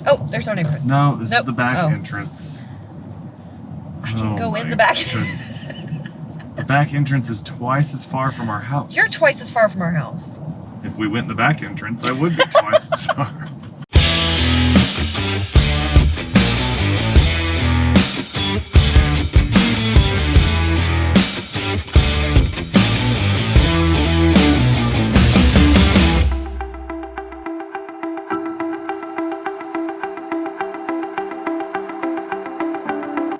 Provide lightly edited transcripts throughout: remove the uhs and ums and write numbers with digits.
Oh, there's no neighborhood. No, this Nope. is the back Oh. entrance. I can go in my the back. goodness. The back entrance is twice as far from our house. You're twice as far from our house. If we went in the back entrance, I would be twice as far.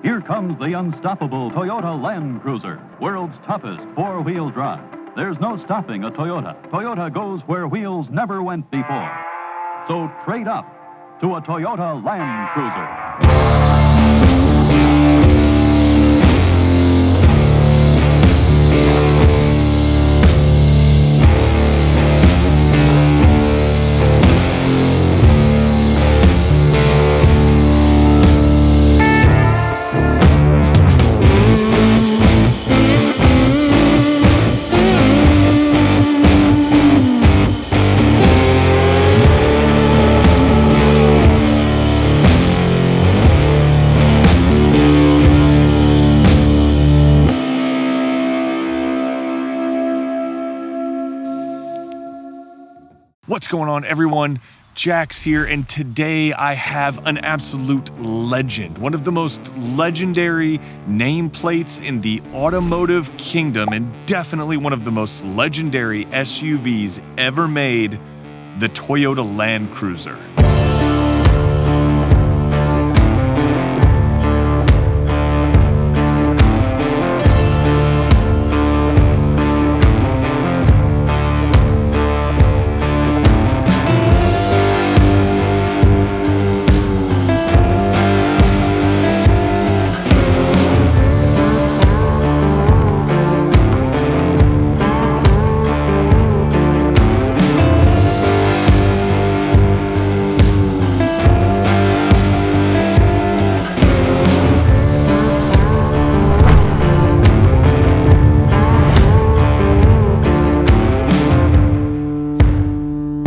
Here comes the unstoppable Toyota Land Cruiser, world's toughest four-wheel drive. There's no stopping a Toyota. Toyota goes where wheels never went before. So trade up to a Toyota Land Cruiser. What's going on, everyone? Jax here, and today I have an absolute legend, one of the most legendary nameplates in the automotive kingdom, and definitely one of the most legendary SUVs ever made, the Toyota Land Cruiser.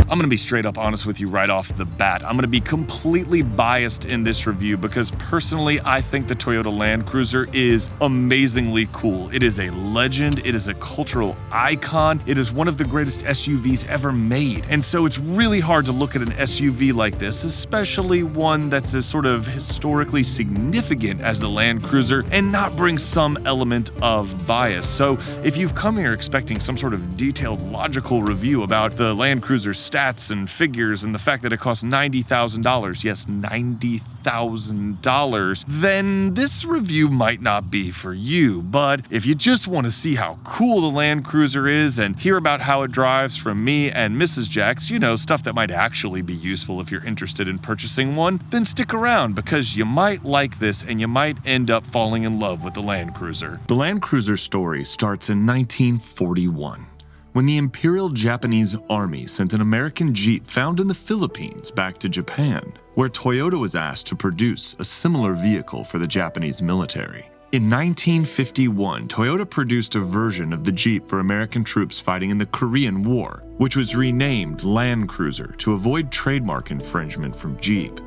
I'm gonna be straight up honest with you right off the bat. I'm gonna be completely biased in this review because personally, I think the Toyota Land Cruiser is amazingly cool. It is a legend, it is a cultural icon, it is one of the greatest SUVs ever made. And so it's really hard to look at an SUV like this, especially one that's as sort of historically significant as the Land Cruiser, and not bring some element of bias. So if you've come here expecting some sort of detailed, logical review about the Land Cruiser's stats and figures and the fact that it costs $90,000, yes, $90,000, then this review might not be for you. But if you just want to see how cool the Land Cruiser is and hear about how it drives from me and Mrs. Jax, you know, stuff that might actually be useful if you're interested in purchasing one, then stick around because you might like this and you might end up falling in love with the Land Cruiser. The Land Cruiser story starts in 1941. When the Imperial Japanese Army sent an American Jeep found in the Philippines back to Japan, where Toyota was asked to produce a similar vehicle for the Japanese military. In 1951, Toyota produced a version of the Jeep for American troops fighting in the Korean War, which was renamed Land Cruiser to avoid trademark infringement from Jeep.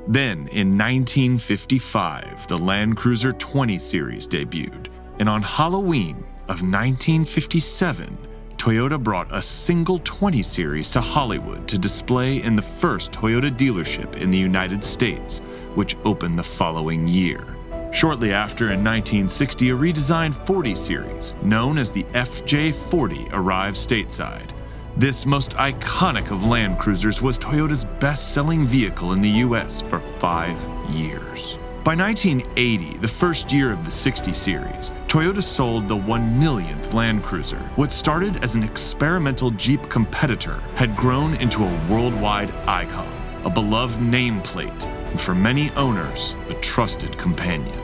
Then, in 1955, the Land Cruiser 20 Series debuted, and on Halloween of 1957, Toyota brought a single 20 Series to Hollywood to display in the first Toyota dealership in the United States, which opened the following year. Shortly after, in 1960, a redesigned 40 Series, known as the FJ40, arrived stateside. This most iconic of Land Cruisers was Toyota's best-selling vehicle in the US for 5 years. By 1980, the first year of the 60 Series, Toyota sold the 1 millionth Land Cruiser. What started as an experimental Jeep competitor had grown into a worldwide icon, a beloved nameplate, and for many owners, a trusted companion.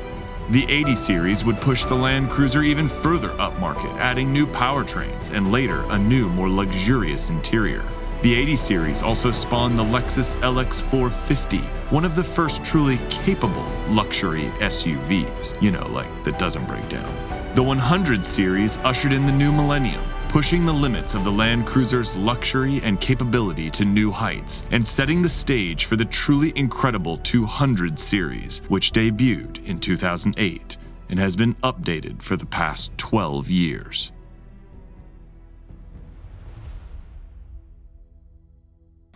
The 80 Series would push the Land Cruiser even further upmarket, adding new powertrains and later a new, more luxurious interior. The 80 Series also spawned the Lexus LX 450, one of the first truly capable luxury SUVs, you know, like that doesn't break down. The 100 Series ushered in the new millennium, pushing the limits of the Land Cruiser's luxury and capability to new heights, and setting the stage for the truly incredible 200 series, which debuted in 2008 and has been updated for the past 12 years.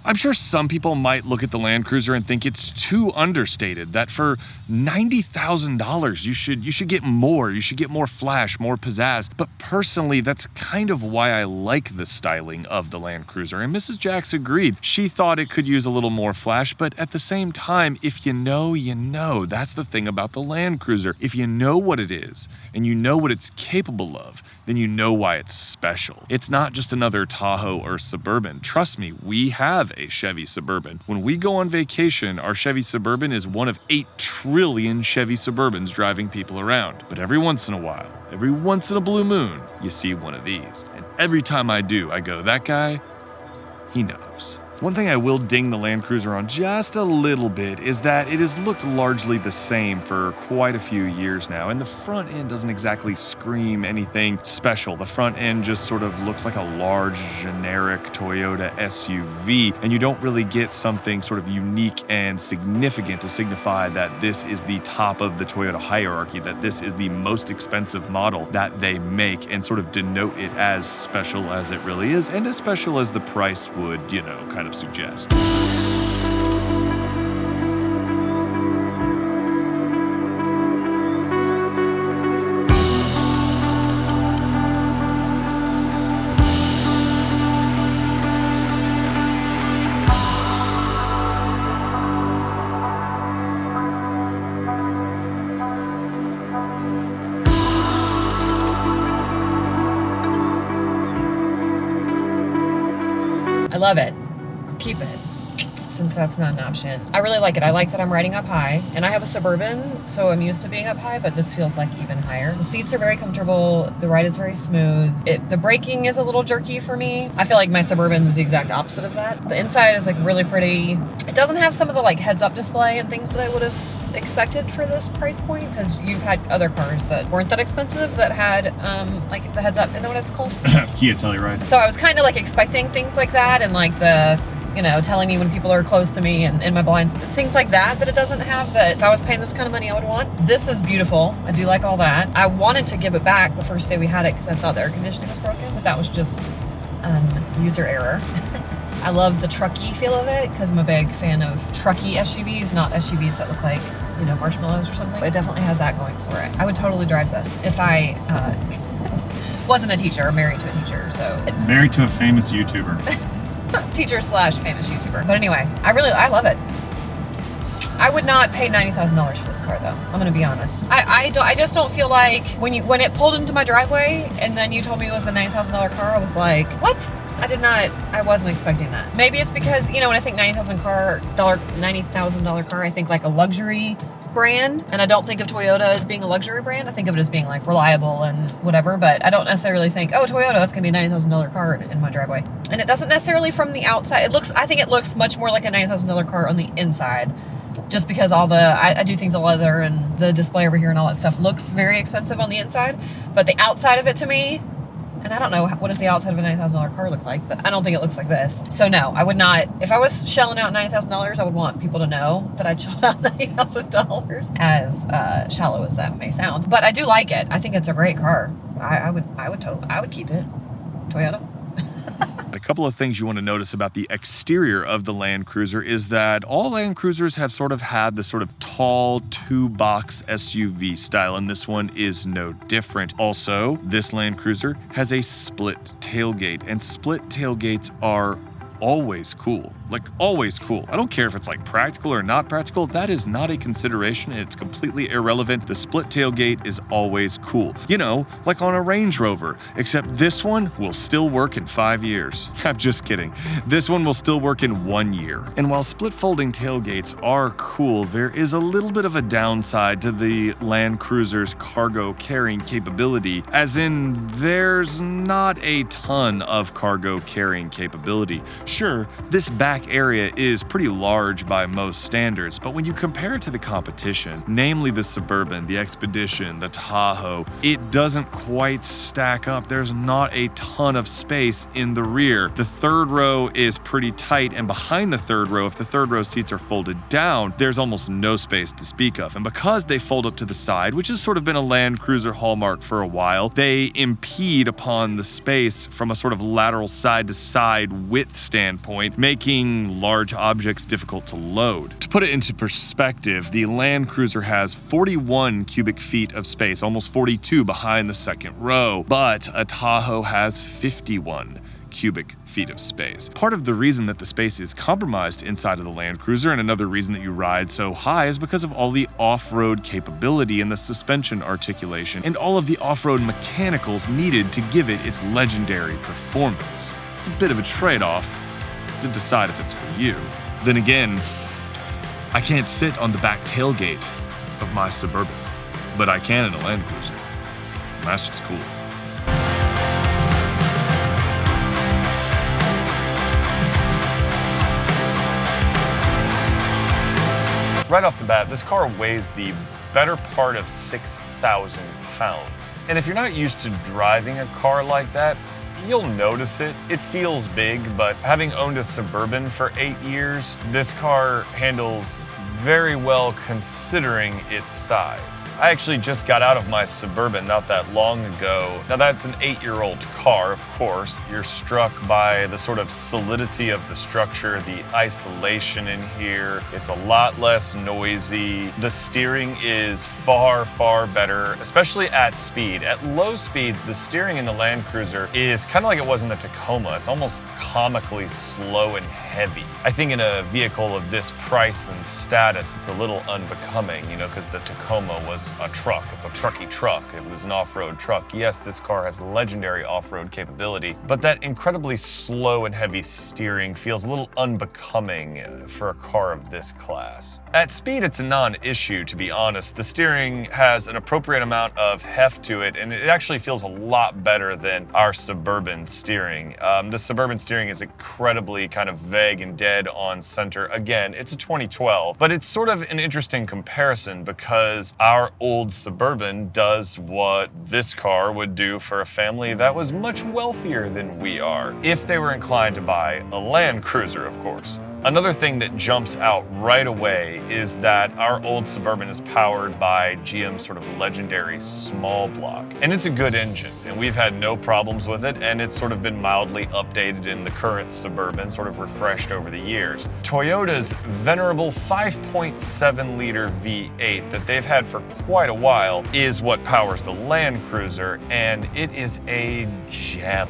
I'm sure some people might look at the Land Cruiser and think it's too understated, that for $90,000 you should get more. You should get more flash, more pizzazz. But personally, that's kind of why I like the styling of the Land Cruiser. And Mrs. Jax agreed. She thought it could use a little more flash, but at the same time, if you know, you know. That's the thing about the Land Cruiser. If you know what it is and you know what it's capable of, then you know why it's special. It's not just another Tahoe or Suburban. Trust me, we have a Chevy Suburban. When we go on vacation, our Chevy Suburban is one of 8 trillion Chevy Suburbans driving people around. But every once in a while, every once in a blue moon, you see one of these. And every time I do, I go, that guy, he knows. One thing I will ding the Land Cruiser on just a little bit is that it has looked largely the same for quite a few years now, and the front end doesn't exactly scream anything special. The front end just sort of looks like a large, generic Toyota SUV, and you don't really get something sort of unique and significant to signify that this is the top of the Toyota hierarchy, that this is the most expensive model that they make, and sort of denote it as special as it really is, and as special as the price would, you know, kind of suggest. I love it. Keep it, since that's not an option. I really like it. I like that I'm riding up high, and I have a Suburban, so I'm used to being up high, but this feels like even higher. The seats are very comfortable. The ride is very smooth. The braking is a little jerky for me. I feel like my Suburban is the exact opposite of that. The inside is like really pretty. It doesn't have some of the like heads-up display and things that I would have expected for this price point, because you've had other cars that weren't that expensive that had like the heads-up. Is that what it's called? Kia Telluride. So I was kind of like expecting things like that, and like the, you know, telling me when people are close to me and in my blinds, things like that it doesn't have, that if I was paying this kind of money I would want. This is beautiful. I do like all that. I wanted to give it back the first day we had it because I thought the air conditioning was broken, but that was just user error. I love the trucky feel of it because I'm a big fan of trucky SUVs, not SUVs that look like, you know, marshmallows or something. It definitely has that going for it. I would totally drive this if I wasn't a teacher or married to a teacher. So Married to a famous YouTuber. teacher / famous YouTuber. But anyway, I love it. I would not pay $90,000 for this car though. I'm gonna be honest. I just don't feel like when it pulled into my driveway and then you told me it was a $90,000 car, I was like, what? I wasn't expecting that. Maybe it's because, you know, when I think $90,000 car, I think like a luxury brand, and I don't think of Toyota as being a luxury brand. I think of it as being like reliable and whatever, but I don't necessarily think, oh, Toyota, that's gonna be a $90,000 car in my driveway. And it doesn't necessarily from the outside. I think it looks much more like a $90,000 car on the inside, just because I do think the leather and the display over here and all that stuff looks very expensive on the inside, but the outside of it to me, and I don't know what does the outside of a $90,000 car look like, but I don't think it looks like this. So no, I would not. If I was shelling out $90,000, I would want people to know that I shelled out $90,000. As shallow as that may sound, but I do like it. I think it's a great car. I would keep it. Toyota. A couple of things you want to notice about the exterior of the Land Cruiser is that all Land Cruisers have sort of had this sort of tall 2-box SUV style, and this one is no different. Also, this Land Cruiser has a split tailgate, and split tailgates are always cool. Like, always cool. I don't care if it's like practical or not practical. That is not a consideration, and it's completely irrelevant. The split tailgate is always cool. You know, like on a Range Rover, except this one will still work in 5 years. I'm just kidding. This one will still work in 1 year. And while split folding tailgates are cool, there is a little bit of a downside to the Land Cruiser's cargo carrying capability, as in there's not a ton of cargo carrying capability. Sure, this back area is pretty large by most standards, but when you compare it to the competition, namely the Suburban, the Expedition, the Tahoe, it doesn't quite stack up. There's not a ton of space in the rear. The third row is pretty tight, and behind the third row, if the third row seats are folded down, there's almost no space to speak of. And because they fold up to the side, which has sort of been a Land Cruiser hallmark for a while, they impede upon the space from a sort of lateral side-to-side width standpoint, making large objects difficult to load. To put it into perspective, the Land Cruiser has 41 cubic feet of space, almost 42 behind the second row, but a Tahoe has 51 cubic feet of space. Part of the reason that the space is compromised inside of the Land Cruiser, and another reason that you ride so high, is because of all the off-road capability and the suspension articulation and all of the off-road mechanicals needed to give it its legendary performance. It's a bit of a trade-off to decide if it's for you. Then again, I can't sit on the back tailgate of my Suburban, but I can in a Land Cruiser. And that's just cool. Right off the bat, this car weighs the better part of 6,000 pounds. And if you're not used to driving a car like that, you'll notice it. It feels big, but having owned a Suburban for 8 years, this car handles very well considering its size. I actually just got out of my Suburban not that long ago. Now that's an 8-year-old car, of course. You're struck by the sort of solidity of the structure, the isolation in here. It's a lot less noisy. The steering is far, far better, especially at speed. At low speeds, the steering in the Land Cruiser is kind of like it was in the Tacoma. It's almost comically slow and heavy. I think in a vehicle of this price and status, it's a little unbecoming, you know, because the Tacoma was a truck. It's a trucky truck. It was an off-road truck. Yes, this car has legendary off-road capability, but that incredibly slow and heavy steering feels a little unbecoming for a car of this class. At speed, it's a non-issue, to be honest. The steering has an appropriate amount of heft to it, and it actually feels a lot better than our Suburban steering. The Suburban steering is incredibly kind of vague and dead on center. Again, it's a 2012, but it's sort of an interesting comparison because our old Suburban does what this car would do for a family that was much wealthier than we are, if they were inclined to buy a Land Cruiser, of course. Another thing that jumps out right away is that our old Suburban is powered by GM's sort of legendary small block. And it's a good engine, and we've had no problems with it, and it's sort of been mildly updated in the current Suburban, sort of refreshed over the years. Toyota's venerable 5.7-liter V8 that they've had for quite a while is what powers the Land Cruiser, and it is a gem.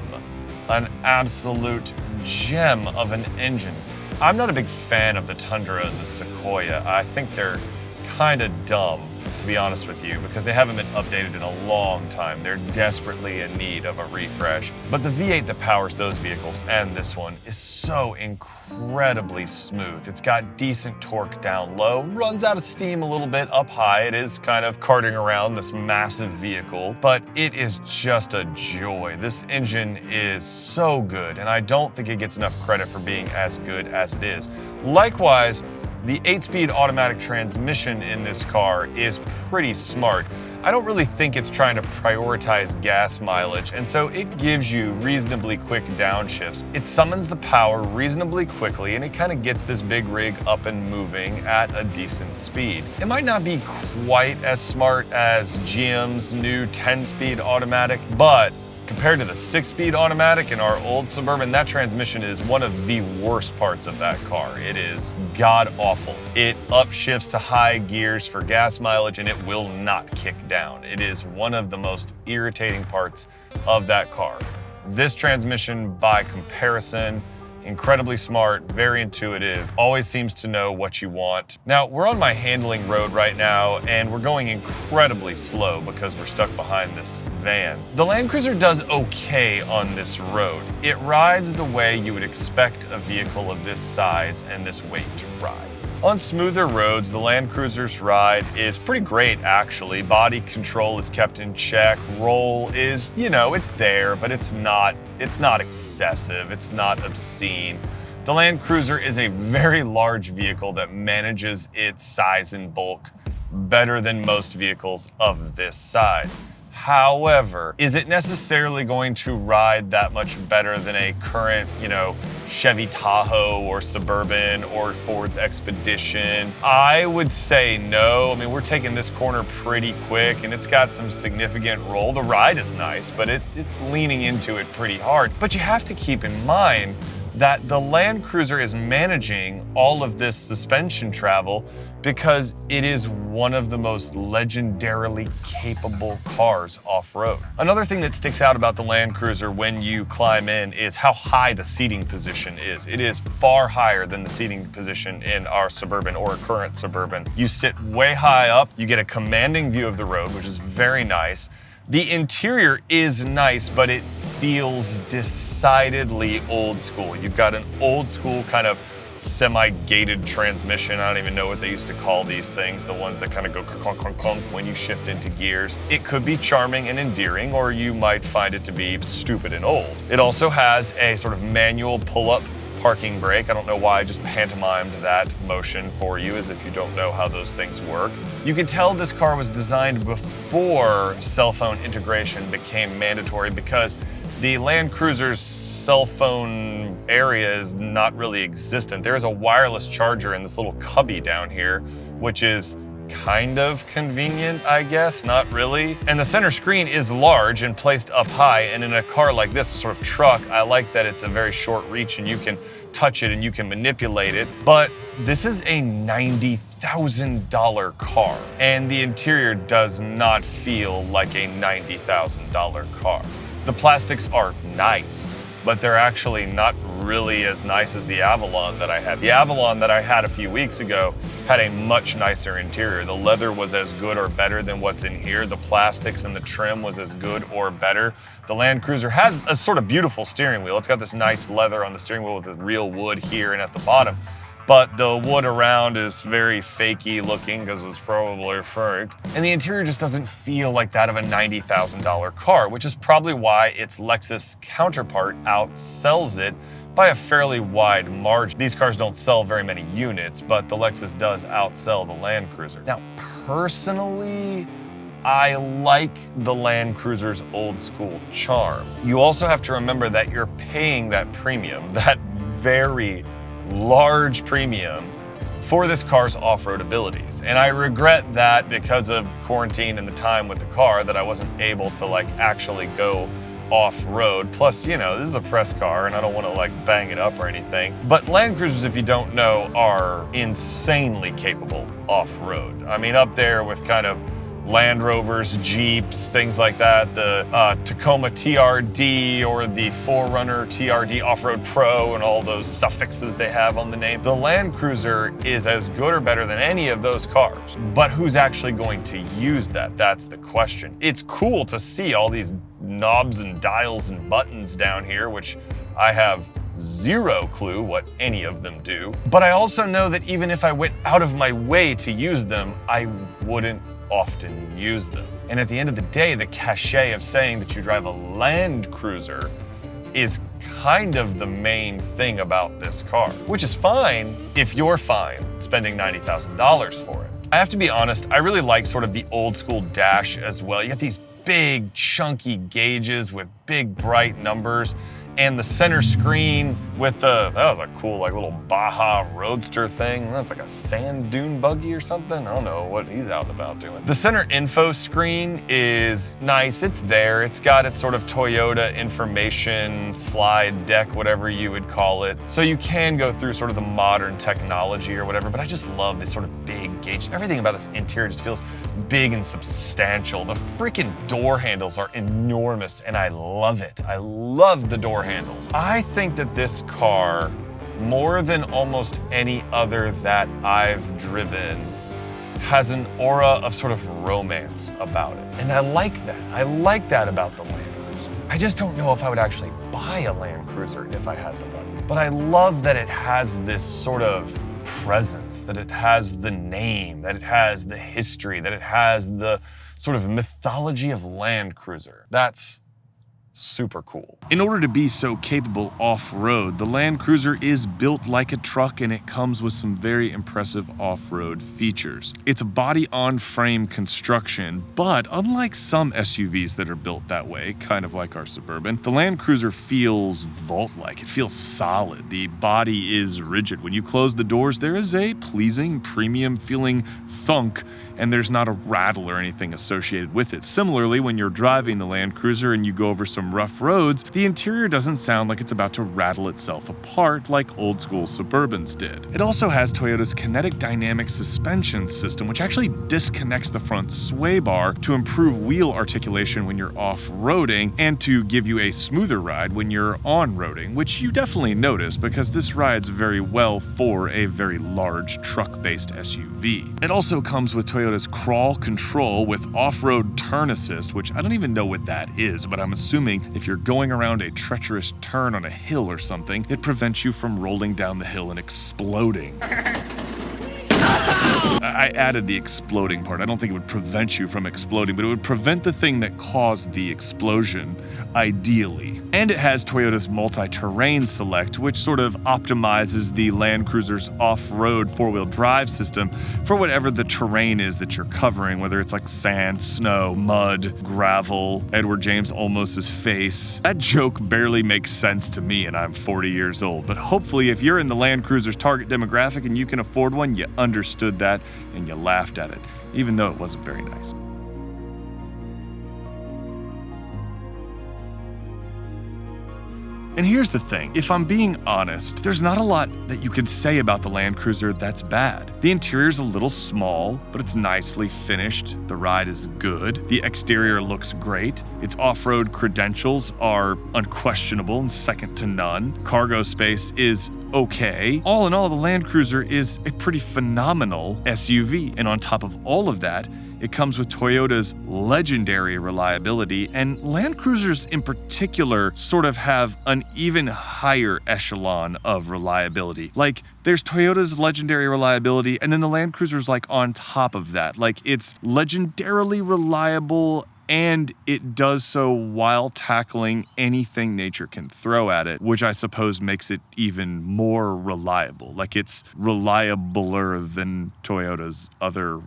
An absolute gem of an engine. I'm not a big fan of the Tundra and the Sequoia. I think they're kind of dumb, to be honest with you, because they haven't been updated in a long time. They're desperately in need of a refresh. But the V8 that powers those vehicles and this one is so incredibly smooth. It's got decent torque down low, runs out of steam a little bit up high. It is kind of carting around this massive vehicle, but it is just a joy. This engine is so good, and I don't think it gets enough credit for being as good as it is. Likewise, the 8-speed automatic transmission in this car is pretty smart. I don't really think it's trying to prioritize gas mileage, and so it gives you reasonably quick downshifts. It summons the power reasonably quickly, and it kind of gets this big rig up and moving at a decent speed. It might not be quite as smart as GM's new 10-speed automatic, but compared to the 6-speed automatic in our old Suburban, that transmission is one of the worst parts of that car. It is god-awful. It upshifts to high gears for gas mileage, and it will not kick down. It is one of the most irritating parts of that car. This transmission, by comparison, incredibly smart, very intuitive, always seems to know what you want. Now, we're on my handling road right now, and we're going incredibly slow because we're stuck behind this van. The Land Cruiser does okay on this road. It rides the way you would expect a vehicle of this size and this weight to ride. On smoother roads, the Land Cruiser's ride is pretty great, actually. Body control is kept in check. Roll is, you know, it's there, but it's not excessive. It's not obscene. The Land Cruiser is a very large vehicle that manages its size and bulk better than most vehicles of this size. However, is it necessarily going to ride that much better than a current, Chevy Tahoe or Suburban or Ford's Expedition? I would say no. I mean, we're taking this corner pretty quick and it's got some significant roll. The ride is nice, but it's leaning into it pretty hard. But you have to keep in mind that the Land Cruiser is managing all of this suspension travel because it is one of the most legendarily capable cars off-road. Another thing that sticks out about the Land Cruiser when you climb in is how high the seating position is. It is far higher than the seating position in our Suburban or current Suburban. You sit way high up, you get a commanding view of the road, which is very nice. The interior is nice, but it feels decidedly old school. You've got an old school kind of semi-gated transmission. I don't even know what they used to call these things, the ones that kind of go clunk, clunk, clunk when you shift into gears. It could be charming and endearing, or you might find it to be stupid and old. It also has a sort of manual pull-up parking brake. I don't know why I just pantomimed that motion for you, as if you don't know how those things work. You can tell this car was designed before cell phone integration became mandatory because the Land Cruiser's cell phone area is not really existent. There is a wireless charger in this little cubby down here, which is kind of convenient, I guess, not really. And the center screen is large and placed up high, and in a car like this, a sort of truck, I like that it's a very short reach and you can touch it and you can manipulate it. But this is a $90,000 car, and the interior does not feel like a $90,000 car. The plastics are nice, but they're actually not really as nice as the Avalon that I had. The Avalon that I had a few weeks ago had a much nicer interior. The leather was as good or better than what's in here. The plastics and the trim was as good or better. The Land Cruiser has a sort of beautiful steering wheel. It's got this nice leather on the steering wheel with the real wood here and at the bottom. But the wood around is very fakey looking because it's probably fake. And the interior just doesn't feel like that of a $90,000 car, which is probably why its Lexus counterpart outsells it by a fairly wide margin. These cars don't sell very many units, but the Lexus does outsell the Land Cruiser. Now, personally, I like the Land Cruiser's old school charm. You also have to remember that you're paying that premium, that very large premium for this car's off-road abilities. And I regret that because of quarantine and the time with the car that I wasn't able to actually go off-road. Plus, this is a press car and I don't want to bang it up or anything. But Land Cruisers, if you don't know, are insanely capable off-road. I mean, up there with kind of Land Rovers, Jeeps, things like that, the Tacoma TRD or the 4Runner TRD Off-Road Pro and all those suffixes they have on the name. The Land Cruiser is as good or better than any of those cars. But who's actually going to use that? That's the question. It's cool to see all these knobs and dials and buttons down here, which I have zero clue what any of them do. But I also know that even if I went out of my way to use them, I wouldn't often use them. And at the end of the day, the cachet of saying that you drive a Land Cruiser is kind of the main thing about this car, which is fine if you're fine spending $90,000 for it. I have to be honest, I really like sort of the old school dash as well. You got these big chunky gauges with big bright numbers, and the center screen with that was a cool little Baja Roadster thing. That's like a sand dune buggy or something. I don't know what he's out and about doing. The center info screen is nice. It's there. It's got its sort of Toyota information slide deck, whatever you would call it. So you can go through sort of the modern technology or whatever, but I just love this sort of big gauge. Everything about this interior just feels big and substantial. The freaking door handles are enormous and I love it. I love the door handles. I think that this car, more than almost any other that I've driven, has an aura of sort of romance about it. And I like that. I like that about the Land Cruiser. I just don't know if I would actually buy a Land Cruiser if I had the money. But I love that it has this sort of presence, that it has the name, that it has the history, that it has the sort of mythology of Land Cruiser. That's super cool. In order to be so capable off-road, the Land Cruiser is built like a truck and it comes with some very impressive off-road features. It's a body-on-frame construction, but unlike some SUVs that are built that way, kind of like our Suburban, the Land Cruiser feels vault-like. It feels solid. The body is rigid. When you close the doors, there is a pleasing, premium-feeling thunk, and there's not a rattle or anything associated with it. Similarly, when you're driving the Land Cruiser and you go over some rough roads, the interior doesn't sound like it's about to rattle itself apart like old school Suburbans did. It also has Toyota's kinetic dynamic suspension system, which actually disconnects the front sway bar to improve wheel articulation when you're off-roading and to give you a smoother ride when you're on-roading, which you definitely notice because this rides very well for a very large truck-based SUV. It also comes with Toyota's crawl control with off-road turn assist, which I don't even know what that is, but I'm assuming if you're going around a treacherous turn on a hill or something, it prevents you from rolling down the hill and exploding. I added the exploding part. I don't think it would prevent you from exploding, but it would prevent the thing that caused the explosion, ideally. And it has Toyota's multi-terrain select, which sort of optimizes the Land Cruiser's off-road four-wheel drive system for whatever the terrain is that you're covering, whether it's like sand, snow, mud, gravel, Edward James Olmos's face. That joke barely makes sense to me, and I'm 40 years old, but hopefully if you're in the Land Cruiser's target demographic and you can afford one, you understood that and you laughed at it, even though it wasn't very nice. And here's the thing, if I'm being honest, there's not a lot that you could say about the Land Cruiser that's bad. The interior's a little small, but it's nicely finished. The ride is good. The exterior looks great. Its off-road credentials are unquestionable and second to none. Cargo space is okay. All in all, the Land Cruiser is a pretty phenomenal SUV. And on top of all of that, it comes with Toyota's legendary reliability, and Land Cruisers in particular sort of have an even higher echelon of reliability. Like, there's Toyota's legendary reliability, and then the Land Cruiser's like on top of that. Like, it's legendarily reliable, and it does so while tackling anything nature can throw at it, which I suppose makes it even more reliable. Like, it's reliabler than Toyota's other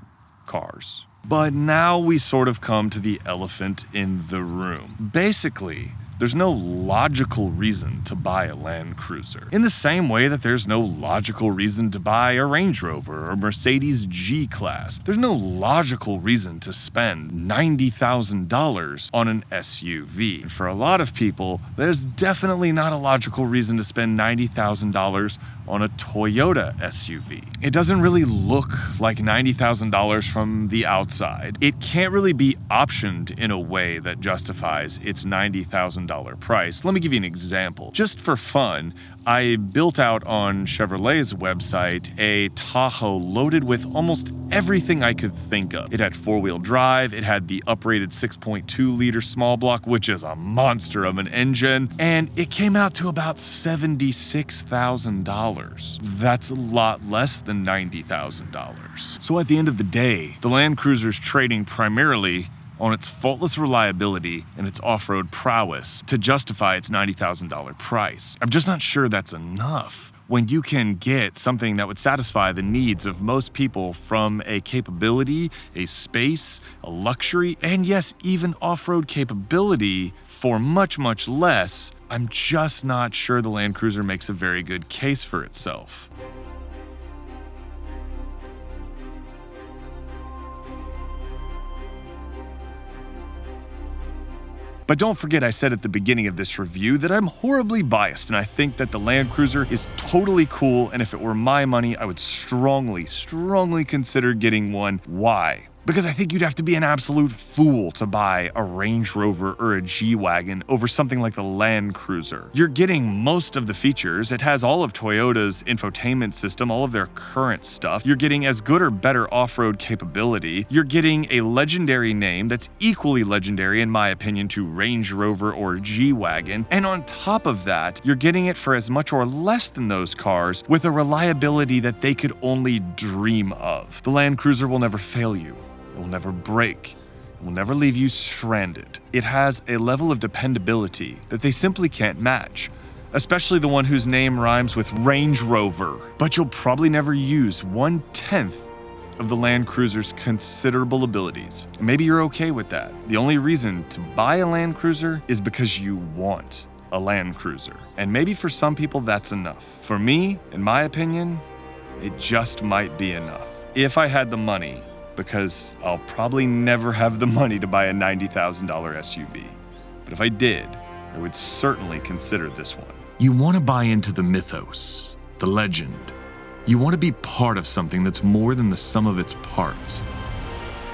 cars. But now we sort of come to the elephant in the room. Basically, there's no logical reason to buy a Land Cruiser. In the same way that there's no logical reason to buy a Range Rover or Mercedes G-Class. There's no logical reason to spend $90,000 on an SUV. And for a lot of people, there's definitely not a logical reason to spend $90,000 on a Toyota SUV. It doesn't really look like $90,000 from the outside. It can't really be optioned in a way that justifies its $90,000 price. Let me give you an example. Just for fun, I built out on Chevrolet's website a Tahoe loaded with almost everything I could think of. It had four-wheel drive, it had the uprated 6.2-liter small block, which is a monster of an engine, and it came out to about $76,000. That's a lot less than $90,000. So at the end of the day, the Land Cruiser's trading primarily on its faultless reliability and its off-road prowess to justify its $90,000 price. I'm just not sure that's enough when you can get something that would satisfy the needs of most people from a capability, a space, a luxury, and yes, even off-road capability for much, much less. I'm just not sure the Land Cruiser makes a very good case for itself. But don't forget I said at the beginning of this review that I'm horribly biased, and I think that the Land Cruiser is totally cool, and if it were my money, I would strongly consider getting one. Why? Because I think you'd have to be an absolute fool to buy a Range Rover or a G Wagon over something like the Land Cruiser. You're getting most of the features. It has all of Toyota's infotainment system, all of their current stuff. You're getting as good or better off-road capability. You're getting a legendary name that's equally legendary, in my opinion, to Range Rover or G Wagon. And on top of that, you're getting it for as much or less than those cars with a reliability that they could only dream of. The Land Cruiser will never fail you. It will never break. will never leave you stranded. It has a level of dependability that they simply can't match, especially the one whose name rhymes with Range Rover. But you'll probably never use 1/10 of the Land Cruiser's considerable abilities. Maybe you're okay with that. The only reason to buy a Land Cruiser is because you want a Land Cruiser. And maybe for some people that's enough. For me, in my opinion, it just might be enough. If I had the money, because I'll probably never have the money to buy a $90,000 SUV. But if I did, I would certainly consider this one. You want to buy into the mythos, the legend. You want to be part of something that's more than the sum of its parts.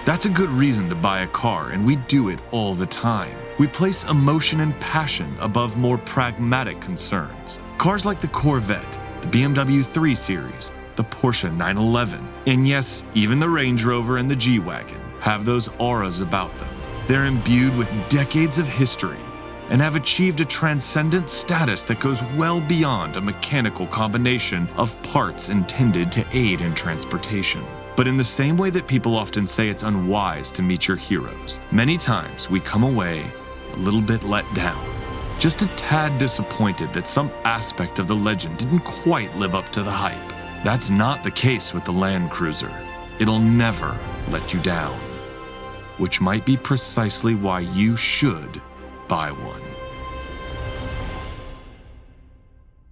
That's a good reason to buy a car, and we do it all the time. We place emotion and passion above more pragmatic concerns. Cars like the Corvette, the BMW 3 Series, the Porsche 911, and yes, even the Range Rover and the G Wagon have those auras about them. They're imbued with decades of history and have achieved a transcendent status that goes well beyond a mechanical combination of parts intended to aid in transportation. But in the same way that people often say it's unwise to meet your heroes, many times we come away a little bit let down, just a tad disappointed that some aspect of the legend didn't quite live up to the hype. That's not the case with the Land Cruiser. It'll never let you down, which might be precisely why you should buy one.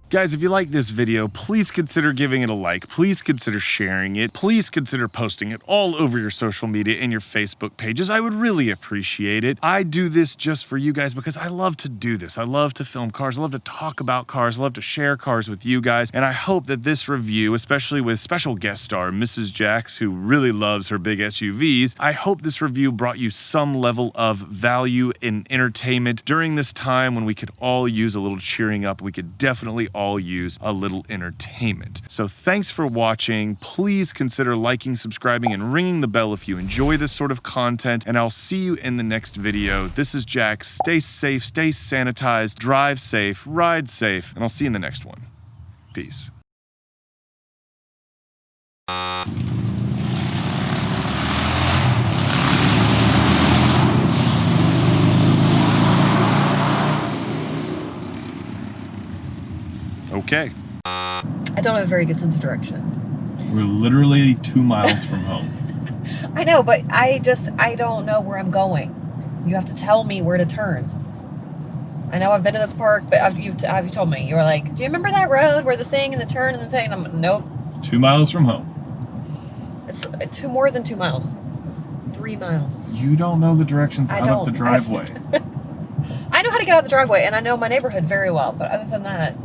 Guys, if you like this video, please consider giving it a like. Please consider sharing it. Please consider posting it all over your social media and your Facebook pages. I would really appreciate it. I do this just for you guys because I love to do this. I love to film cars. I love to talk about cars. I love to share cars with you guys. And I hope that this review, especially with special guest star Mrs. Jax, who really loves her big SUVs, I hope this review brought you some level of value and entertainment during this time when we could all use a little cheering up. We could definitely all use a little entertainment. So thanks for watching. Please consider liking, subscribing, and ringing the bell if you enjoy this sort of content, and I'll see you in the next video. This is Jack. Stay safe, stay sanitized, drive safe, ride safe, and I'll see you in the next one. Peace. Okay. I don't have a very good sense of direction. We're literally 2 miles from home. I know, but I don't know where I'm going. You have to tell me where to turn. I know I've been to this park, but you've told me. You were like, do you remember that road where the thing and the turn and the thing? And I'm nope. 2 miles from home. It's more than 2 miles. 3 miles. You don't know the directions out of the driveway. I know how to get out of the driveway, and I know my neighborhood very well, but other than that,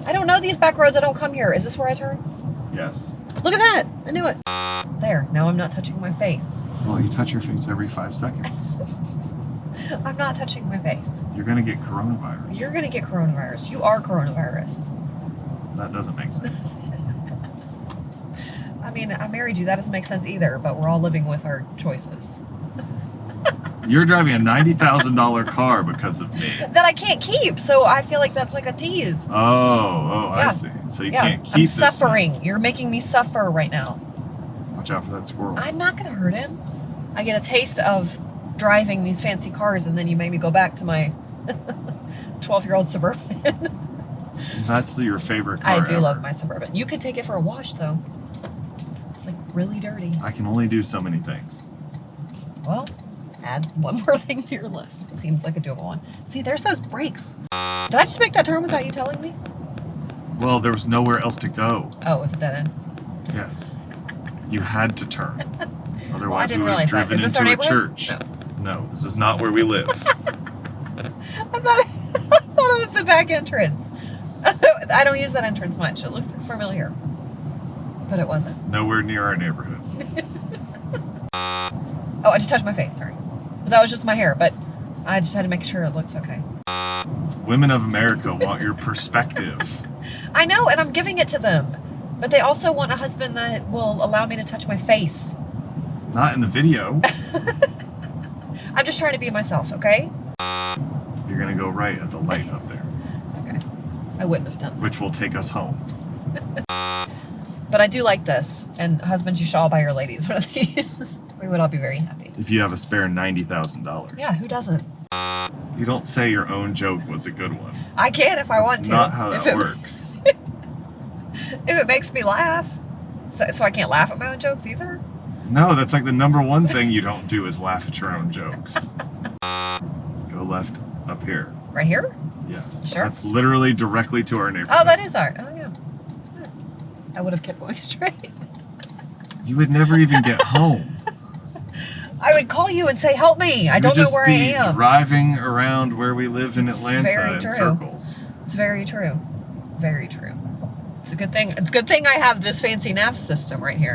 I don't know these back roads. I don't come here. Is this where I turn? Yes. Look at that. I knew it. There. Now I'm not touching my face. Well, you touch your face every 5 seconds. I'm not touching my face. You're going to get coronavirus. You're going to get coronavirus. You are coronavirus. That doesn't make sense. I mean, I married you. That doesn't make sense either, but we're all living with our choices. You're driving a $90,000 car because of me. That I can't keep, so I feel like that's like a tease. Oh, Yeah. I see. So you can't keep I'm this suffering. now. You're making me suffer right now. Watch out for that squirrel. I'm not going to hurt him. I get a taste of driving these fancy cars, and then you make me go back to my 12-year-old Suburban. That's your favorite car I do ever. love my Suburban. You could take it for a wash, though. It's like really dirty. I can only do so many things. Well, add one more thing to your list. It seems like a doable one. See, there's those brakes. Did I just make that turn without you telling me? Well, there was nowhere else to go. Oh, it was a dead end. Yes. You had to turn. Well, I Otherwise, we didn't would have realize that. driven Is this our into a neighborhood? church. No, this is not where we live. I thought it was the back entrance. I don't use that entrance much. It looked familiar, but it wasn't. It's nowhere near our neighborhood. Oh, I just touched my face. Sorry, that was just my hair, but I just had to make sure it looks okay. Women of America want your perspective. I know, and I'm giving it to them, but they also want a husband that will allow me to touch my face. Not in the video. I'm just trying to be myself, okay? You're going to go right at the light up there, Okay. I wouldn't have done that. which will take us home. But I do like this. And husbands, you should all buy your ladies one of these. We would all be very happy. If you have a spare $90,000. Yeah, who doesn't? You don't say your own joke was a good one. I can if I want to. That's not how that if works. If it makes me laugh. So I can't laugh at my own jokes either? No, that's like the number one thing you don't do is laugh at your own jokes. Go left up here. Right here? Yes. Sure. That's literally directly to our neighborhood. Oh, that is our. Oh, yeah. I would have kept going straight. You would never even get home. I would call you and say, help me. I don't know where I am. You'd just be driving around where we live in It's Atlanta very in true. circles. It's very true. Very true. It's a good thing. It's a good thing I have this fancy nav system right here.